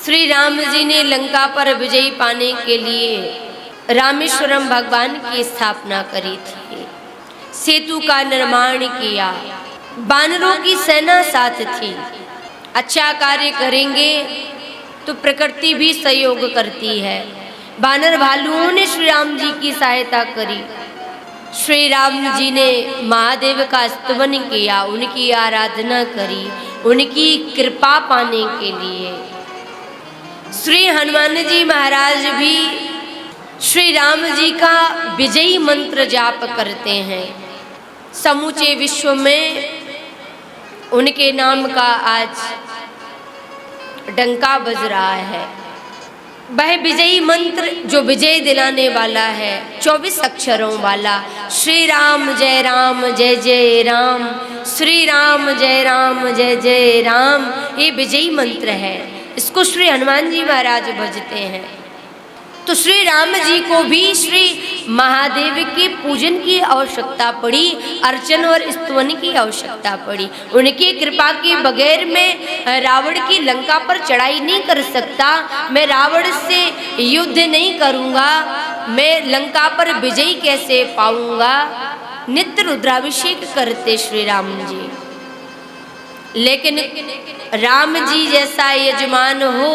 श्री राम जी ने लंका पर विजय पाने के लिए रामेश्वरम भगवान की स्थापना करी थी, सेतु का निर्माण किया, बानरों की सेना साथ थी। अच्छा कार्य करेंगे तो प्रकृति भी सहयोग करती है। बानर भालुओं ने श्री राम जी की सहायता करी। श्री राम जी ने महादेव का स्तवन किया, उनकी आराधना करी, उनकी कृपा पाने के लिए। श्री हनुमान जी महाराज भी श्री राम जी का विजयी मंत्र जाप करते हैं। समूचे विश्व में उनके नाम का आज डंका बज रहा है। वह विजयी मंत्र जो विजय दिलाने वाला है, 24 अक्षरों वाला, श्री राम जय जय राम, श्री राम जय जय राम, ये विजयी मंत्र है। इसको श्री हनुमान जी महाराज भजते हैं। तो श्री राम जी को भी श्री महादेव के पूजन की आवश्यकता पड़ी, अर्चन और स्तवन की आवश्यकता पड़ी। उनकी कृपा के बगैर मैं रावण की लंका पर चढ़ाई नहीं कर सकता, मैं रावण से युद्ध नहीं करूँगा, मैं लंका पर विजय कैसे पाऊँगा। नित्य रुद्राभिषेक करते श्री राम जी। लेकिन राम जी जैसा यजमान हो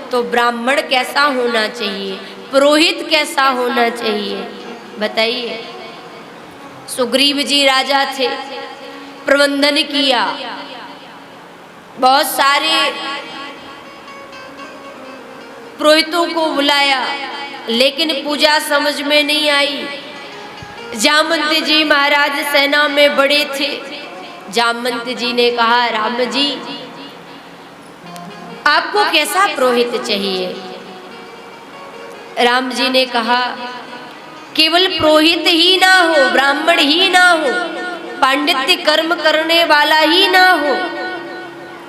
तो ब्राह्मण कैसा होना चाहिए, पुरोहित कैसा होना चाहिए, बताइए। सुग्रीव जी राजा थे, प्रबंधन किया, बहुत सारे पुरोहितों को बुलाया, लेकिन पूजा समझ में नहीं आई। जामवंत जी महाराज सेना में बड़े थे। जामवंत जी ने कहा, राम जी आपको कैसा पुरोहित चाहिए। राम जी ने कहा, केवल पुरोहित ही ना हो, ब्राह्मण ही ना हो, पांडित्य कर्म करने वाला ही ना हो,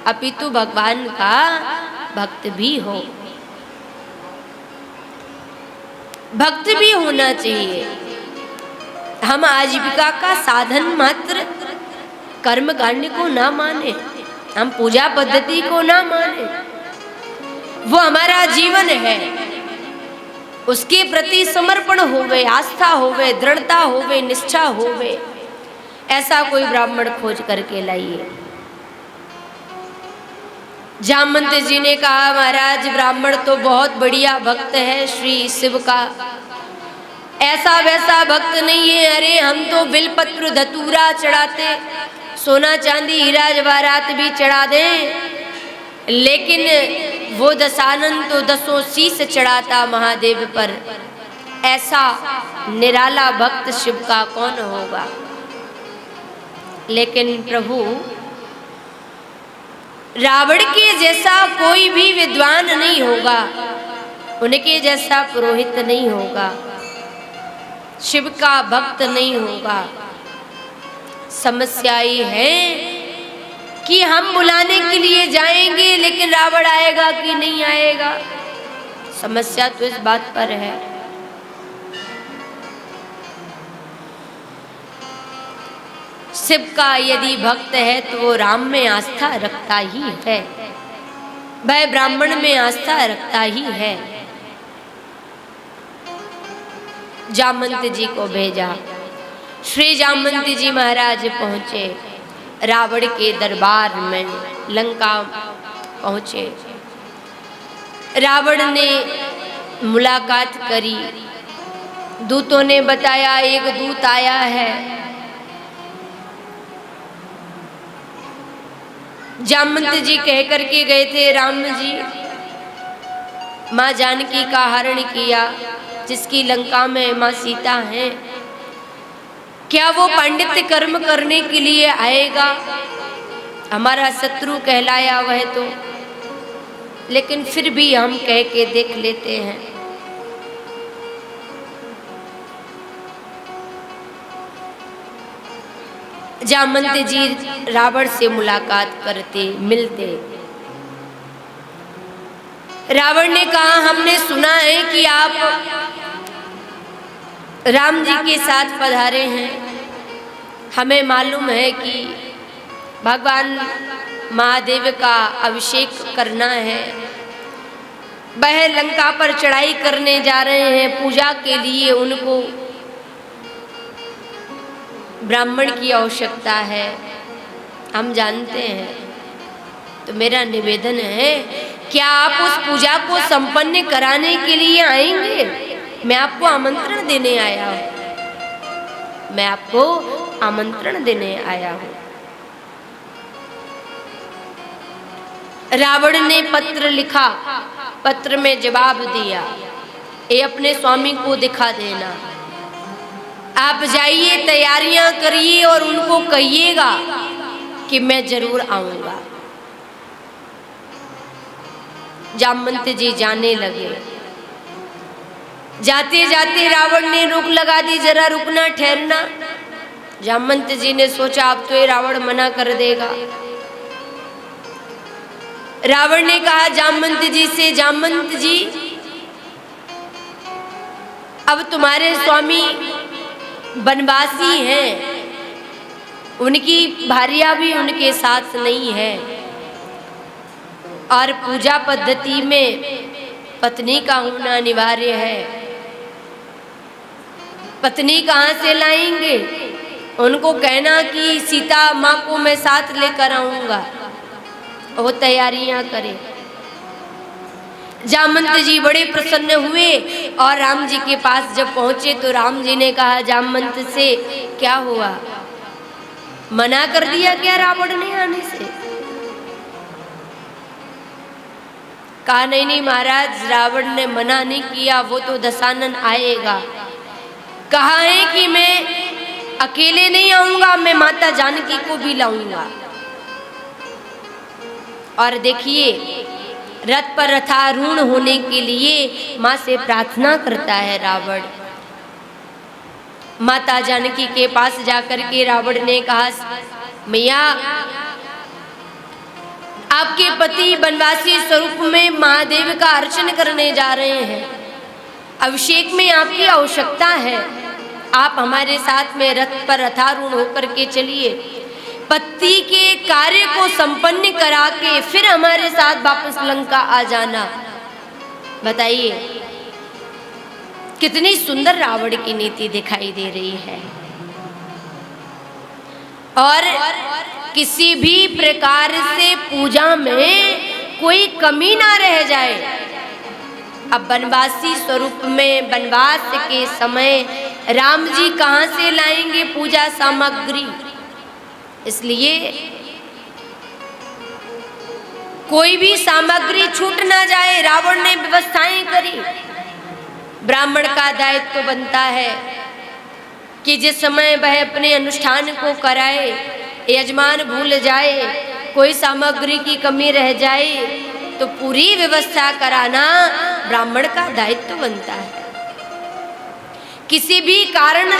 अपितु भगवान का भक्त भी हो। भक्त भी होना चाहिए। हम आजीविका का साधन मात्र कर्म कांड को ना माने, हम पूजा पद्धति को ना माने, वो हमारा जीवन है। उसके प्रति समर्पण होवे, आस्था होवे, दृढ़ता होवे, निष्ठा होवे, ऐसा कोई ब्राह्मण खोज करके लाइए। जामवंत जी ने कहा, महाराज ब्राह्मण तो बहुत बढ़िया भक्त है श्री शिव का, ऐसा वैसा भक्त नहीं है। अरे हम तो बिलपत्र धतूरा चढ़ाते, सोना चांदी हीरा जवाहरात भी चढ़ा दें, लेकिन वो दशानन तो 10 शीश चढ़ाता महादेव पर। ऐसा निराला भक्त शिव का कौन होगा। लेकिन प्रभु रावण के जैसा कोई भी विद्वान नहीं होगा, उनके जैसा पुरोहित नहीं होगा, शिव का भक्त नहीं होगा। समस्या ये है कि हम बुलाने के लिए जाएंगे, लेकिन रावण आएगा कि नहीं आएगा। समस्या तो इस बात पर है। शिव का यदि भक्त है तो वो राम में आस्था रखता ही है, वह ब्राह्मण में आस्था रखता ही है। जामवंत जी को भेजा। श्री जामवंत जी महाराज पहुँचे, रावण के दरबार में लंका पहुँचे। रावण ने मुलाकात करी, दूतों ने बताया एक दूत आया है। जामवंत जी कह करके गए थे, राम जी माँ जानकी का हरण किया, जिसकी लंका में माँ सीता है, क्या वो पांडित्य कर्म करने के लिए आएगा। हमारा शत्रु कहलाया वह तो, लेकिन फिर भी हम कह के देख लेते हैं। जामवंत जी रावण से मुलाकात करते, मिलते। रावण ने कहा, हमने सुना है कि आप राम जी के साथ पधारे हैं, हमें मालूम है कि भगवान महादेव का अभिषेक करना है, वह लंका पर चढ़ाई करने जा रहे हैं पूजा के लिए। उनको ब्राह्मण की आवश्यकता है, हम जानते हैं। तो मेरा निवेदन है, क्या आप उस पूजा को संपन्न कराने के लिए आएंगे? मैं आपको आमंत्रण देने आया हूं, मैं आपको आमंत्रण देने आया हूं। रावण ने पत्र लिखा, पत्र में जवाब दिया, ये अपने स्वामी को दिखा देना। आप जाइए, तैयारियां करिए और उनको कहिएगा कि मैं जरूर आऊंगा। जामवंत जी जाने लगे। जाते जाते रावण ने रोक लगा दी, जरा रुकना, ठहरना। जामवंत जी ने सोचा अब तो ये रावण मना कर देगा। रावण ने कहा जामवंत जी से, जामवंत जी अब तुम्हारे स्वामी वनवासी हैं, उनकी भार्या भी उनके साथ नहीं है, और पूजा पद्धति में पत्नी का होना अनिवार्य है। पत्नी कहाँ से लाएंगे? उनको कहना कि सीता माँ को मैं साथ लेकर आऊंगा, वो तैयारियां करें। जामवंत जी बड़े प्रसन्न हुए और राम जी के पास जब पहुंचे तो राम जी ने कहा जामवंत से, क्या हुआ, मना कर दिया क्या रावण ने आने से? कहा नहीं नहीं महाराज, रावण ने मना नहीं किया, वो तो दशानन आएगा। कहा है कि मैं अकेले नहीं आऊंगा, मैं माता जानकी को भी लाऊंगा। और देखिए, रथ पर रथारूढ़ होने के लिए माँ से प्रार्थना करता है रावण। माता जानकी के पास जाकर के रावण ने कहा, मैया आपके पति वनवासी स्वरूप में महादेव का अर्चन करने जा रहे हैं, अभिषेक में आपकी आवश्यकता है, आप हमारे साथ में रथ पर रथारूढ़ होकर के चलिए, पति के कार्य को संपन्न करा के फिर हमारे साथ वापस लंका आ जाना। बताइए कितनी सुंदर रावण की नीति दिखाई दे रही है। और किसी भी प्रकार से पूजा में कोई कमी ना रह जाए। अब वनवासी स्वरूप में वनवास के समय राम जी कहाँ से लाएंगे पूजा सामग्री? इसलिए कोई भी सामग्री छूट ना जाए, रावण ने व्यवस्थाएं करी। ब्राह्मण का दायित्व बनता है कि जिस समय वह अपने अनुष्ठान को कराए, यजमान भूल जाए, कोई सामग्री की कमी रह जाए तो पूरी व्यवस्था कराना ब्राह्मण का दायित्व बनता है। किसी भी कारण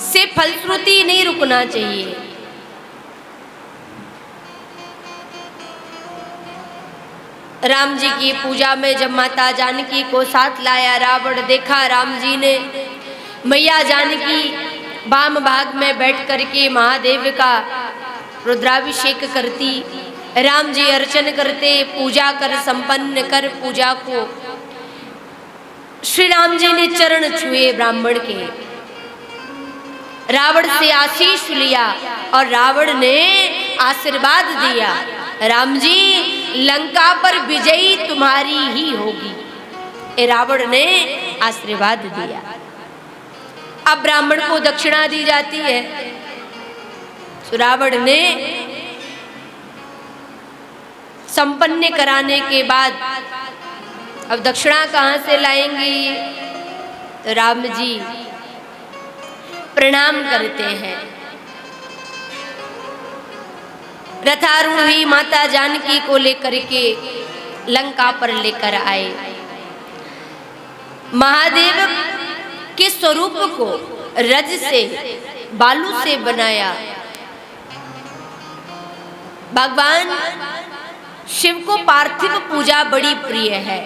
से फलश्रुति नहीं रुकना चाहिए। राम जी की पूजा में जब माता जानकी को साथ लाया रावण, देखा राम जी ने मैया जानकी वाम भाग में बैठ करके महादेव का रुद्राभिषेक करती, राम जी अर्चन करते, पूजा कर संपन्न कर पूजा को श्री राम जी ने चरण छुए ब्राह्मण के, रावण से आशीष लिया और रावण ने आशीर्वाद दिया, राम जी लंका पर विजयी तुम्हारी ही होगी। ए रावण ने आशीर्वाद दिया। अब ब्राह्मण को दक्षिणा दी जाती है। तो रावण ने संपन्न कराने के बाद अब दक्षिणा कहाँ से लाएंगे? तो राम जी प्रणाम करते हैं। रथारूढ़ हुई माता जानकी को लेकर के लंका पर लेकर आए। महादेव के स्वरूप को रज से, बालू से बनाया। भगवान शिव को पार्थिव पूजा बड़ी प्रिय है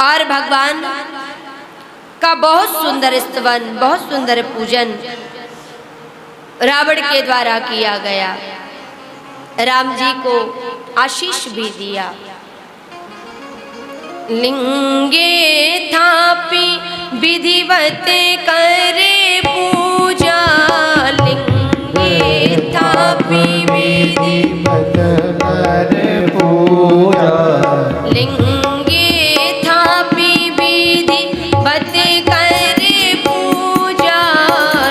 और भगवान का बहुत सुंदर स्तवन, बहुत सुंदर पूजन रावण के द्वारा किया गया। राम जी को आशीष भी दिया। लिंगे थापी विधिवत करे पूजा, लिंगे थापी विधिवत करे पूजा, लिंगे थापी विधिवत करे पूजा,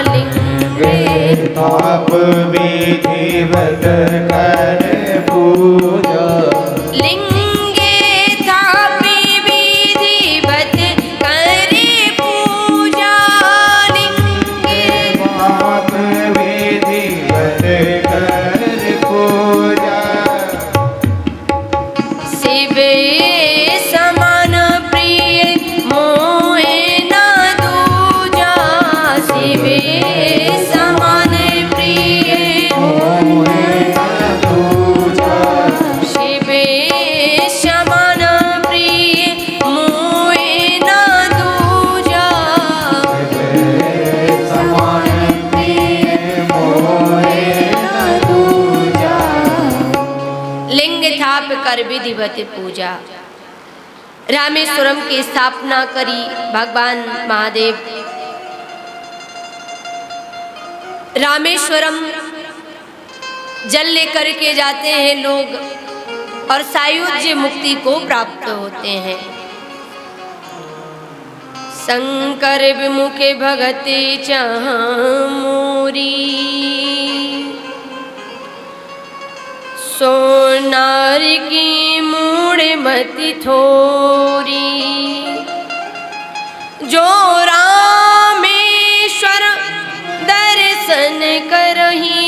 लिंगे थाप विधिवत करे पूजा, लिंगे थापी विधिवत करे पूजा, लिंगे थाप विधिवत करे पूजा। शिव समान प्रिय मोहे न दूजा, शिव समान प्रिय मोहे न दूजा, शिव समान प्रिय मोहे न दूजा, शिव समान प्रिय मोहे न दूजा। लिंग थाप कर विधिवत पूजा। रामेश्वरम की स्थापना करी भगवान महादेव। रामेश्वरम जल लेकर के जाते हैं लोग और सायुज्य मुक्ति को प्राप्त होते हैं। शंकर विमुखे भगति चाह मोरी, सोनार की मूड़ मति थोरी, जो रामेश्वर दर्शन करही,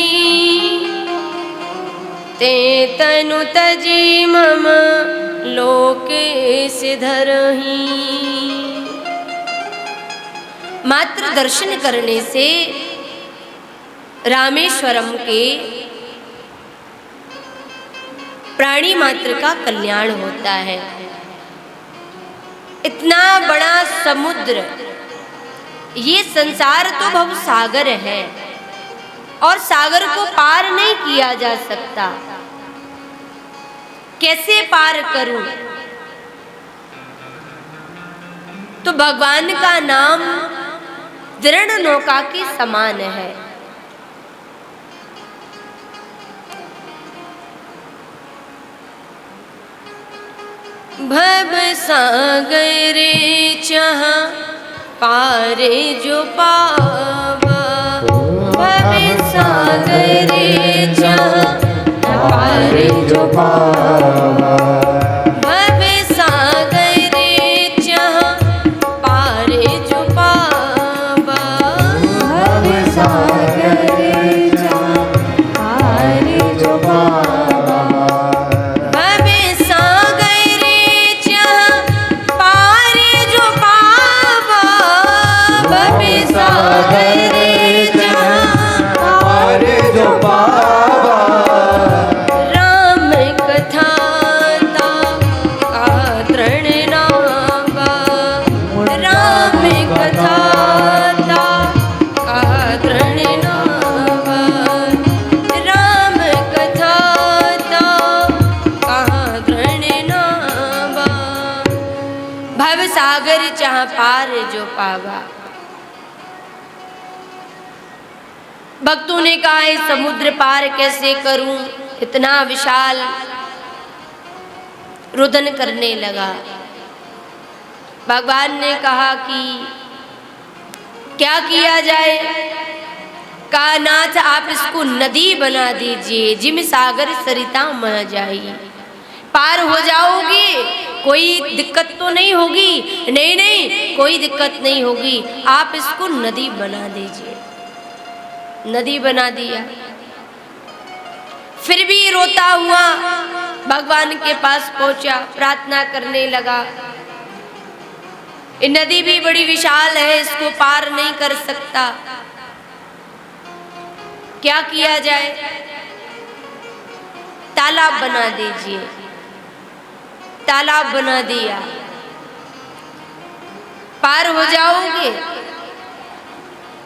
ते तनु तजी मम लोकेश धरही। मात्र दर्शन करने से रामेश्वरम के प्राणी मात्र का कल्याण होता है। इतना बड़ा समुद्र, ये संसार तो भव सागर है और सागर को पार नहीं किया जा सकता। कैसे पार करूं? तो भगवान का नाम दृढ़ नौका के समान है। भव सागर चाह पारे जो पावा, भव सागर चाह पारे जो पावा, भव सागर चाह पारे जो पावा, भव सागर चाह पारे जो पावा, भव सागर चाह पारे जो पावा, भव सागर चाह पारे जो पावा। राम कथा का तृण नावा, राम कथा का तृण नावा, राम कथा का तृण नावा। भव सागर चाह पार जो पावा। भक्तों ने कहा है समुद्र पार कैसे करूं, इतना विशाल। रुदन करने लगा। भगवान ने कहा कि क्या किया जाए? कहा नाथ आप इसको नदी बना दीजिए, जिम सागर सरिता मह जाई। पार हो जाओगे, कोई दिक्कत तो नहीं होगी। नहीं नहीं, कोई दिक्कत नहीं होगी, आप इसको नदी बना दीजिए। नदी बना दिया। फिर भी रोता हुआ भगवान के पास पहुंचा, प्रार्थना करने लगा। ये नदी भी बड़ी विशाल है, इसको पार नहीं कर सकता, क्या किया जाए? तालाब बना दीजिए। तालाब बना दिया। पार हो जाओगे,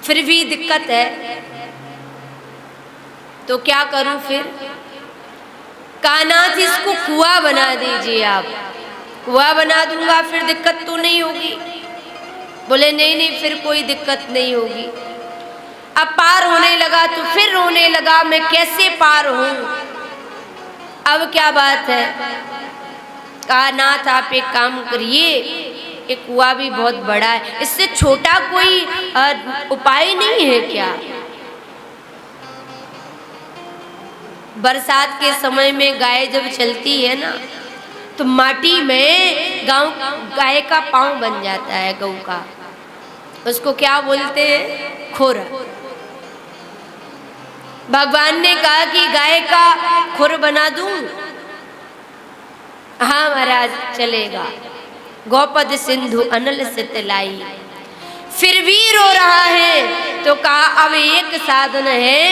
फिर भी दिक्कत है तो क्या करूं? फिर कहा नाथ इसको कुआं बना दीजिए आप। कुआं बना दूंगा फिर दिक्कत तो नहीं होगी? बोले नहीं नहीं फिर कोई दिक्कत नहीं होगी। अब पार होने लगा तो फिर रोने लगा, मैं कैसे पार हूं, अब क्या बात है? कहा नाथ आप एक काम करिए, एक कुआं भी बहुत बड़ा है, इससे छोटा कोई उपाय नहीं है क्या? बरसात के समय में गाय जब चलती है ना तो माटी में गाय का पांव बन जाता है, गऊ का, उसको क्या बोलते हैं? खुर। भगवान ने कहा कि गाय का खुर बना दूं? हाँ महाराज चलेगा। गौपद सिंधु अनल सितलाई, फिर भी रो रहा है तो कहा अब एक साधन है,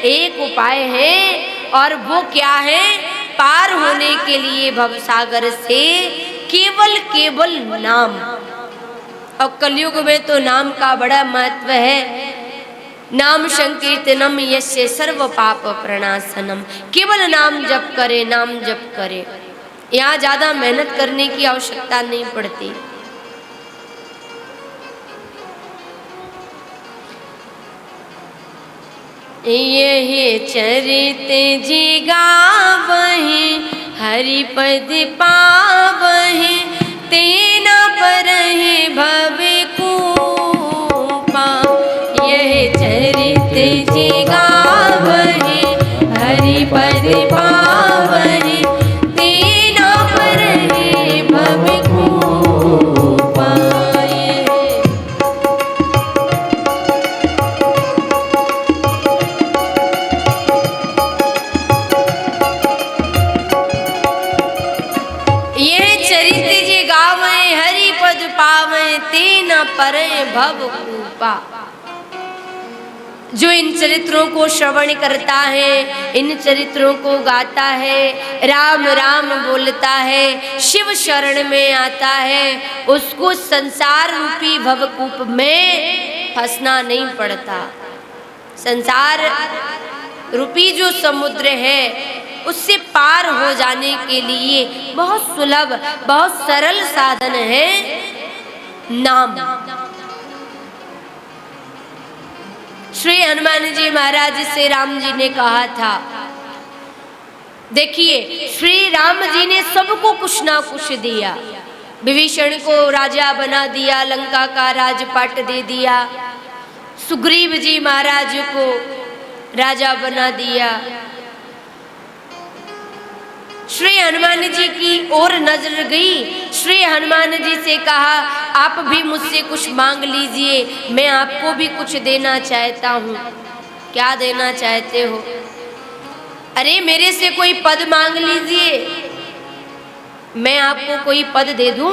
एक उपाय है, और वो क्या है? पार होने के लिए भवसागर से केवल नाम। और कलयुग में तो नाम का बड़ा महत्व है। नाम संकीर्तनम यस्य सर्व पाप प्रणाशनम, केवल नाम जप करे, नाम जप करे। यहाँ ज्यादा मेहनत करने की आवश्यकता नहीं पड़ती। यही चरित जी गावहि, हरि पद पावहि, तेना परहि भव कूपा। यही चरित जी गावहि, हरि पद पावहि, तेना परहि भव कूपा। परे भव कूपा। जो इन चरित्रों को श्रवण करता है, इन चरित्रों को गाता है, राम राम बोलता है, शिव शरण में आता है, उसको संसार रूपी भवकूप में फंसना नहीं पड़ता। संसार रूपी जो समुद्र है उससे पार हो जाने के लिए बहुत सुलभ, बहुत सरल साधन है नाम। श्री हनुमान जी महाराज से राम जी ने कहा था, देखिए श्री राम जी ने सबको कुछ ना कुछ दिया। विभीषण को राजा बना दिया, लंका का राजपाट दे दिया, सुग्रीव जी महाराज को राजा बना दिया। श्री हनुमान जी की ओर नजर गई, श्री हनुमान जी से कहा आप भी मुझसे कुछ मांग लीजिए, मैं आपको भी कुछ देना चाहता हूँ। क्या देना चाहते हो? अरे मेरे से कोई पद मांग लीजिए, मैं आपको कोई पद दे दूं।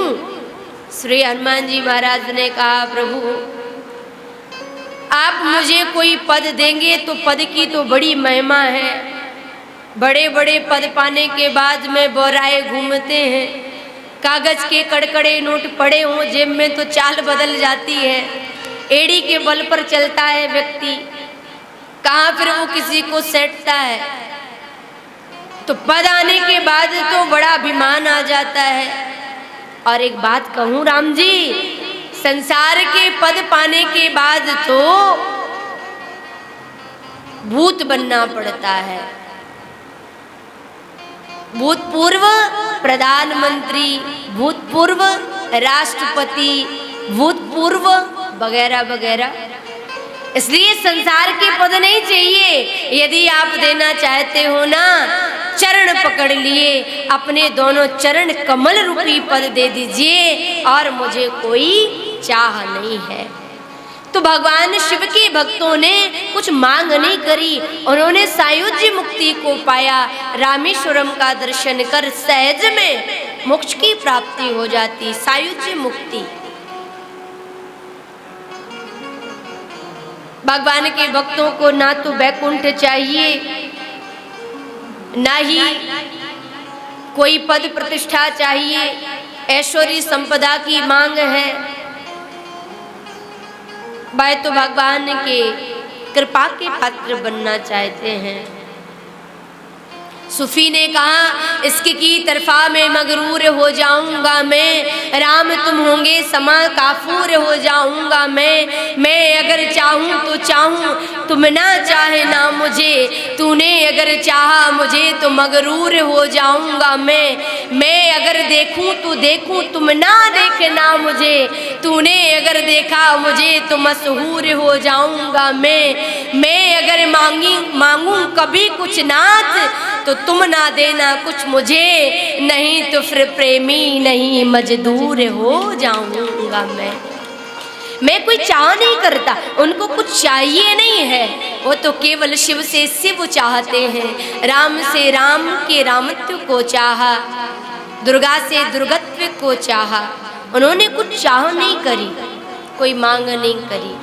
श्री हनुमान जी महाराज ने कहा प्रभु आप मुझे कोई पद देंगे तो पद की तो बड़ी महिमा है, बड़े बड़े पद पाने के बाद में बोराए घूमते हैं, कागज के कड़कड़े नोट पड़े हों जेब में तो चाल बदल जाती है, एड़ी के बल पर चलता है व्यक्ति, कहाँ फिर वो किसी को सेटता है। तो पद आने के बाद तो बड़ा अभिमान आ जाता है। और एक बात कहूँ राम जी, संसार के पद पाने के बाद तो भूत बनना पड़ता है। भूतपूर्व प्रधानमंत्री, भूतपूर्व राष्ट्रपति, भूतपूर्व वगैरह वगैरह। इसलिए संसार के पद नहीं चाहिए। यदि आप देना चाहते हो ना, चरण पकड़ लिए, अपने दोनों चरण कमल रूपी पद दे दीजिए, और मुझे कोई चाह नहीं है। तो भगवान शिव के भक्तों ने कुछ मांग नहीं करी, उन्होंने सायुज्य मुक्ति को पाया। रामेश्वरम का दर्शन कर सहज में मोक्ष की प्राप्ति हो जाती, सायुज्य मुक्ति। भगवान के भक्तों को ना तो वैकुंठ चाहिए, ना ही कोई पद प्रतिष्ठा चाहिए, ऐश्वर्य संपदा की मांग है। वह तो भगवान के कृपा के पात्र बनना चाहते हैं। सूफी ने कहा इसके की तरफा में मगरूर हो जाऊंगा मैं, राम तुम होंगे समा काफूर हो जाऊंगा मैं अगर चाहूँ तो चाहूँ तुम ना चाहे ना मुझे, तूने अगर चाहा मुझे तो मगरूर हो जाऊंगा मैं अगर देखूँ तो देखूँ तुम ना देखना मुझे, तूने अगर देखा मुझे तो मशहूर हो जाऊंगा मैं अगर मांगूं कभी कुछ नाथ तो तुम ना देना कुछ मुझे, नहीं तो फिर प्रेमी नहीं मजदूर हो जाऊंगा मैं कोई चाह नहीं करता, उनको कुछ चाहिए नहीं है, वो तो केवल शिव से शिव चाहते हैं, राम से राम के रामत्व को चाहा, दुर्गा से दुर्गत्व को चाहा, उन्होंने कुछ चाह नहीं करी, कोई मांग नहीं करी।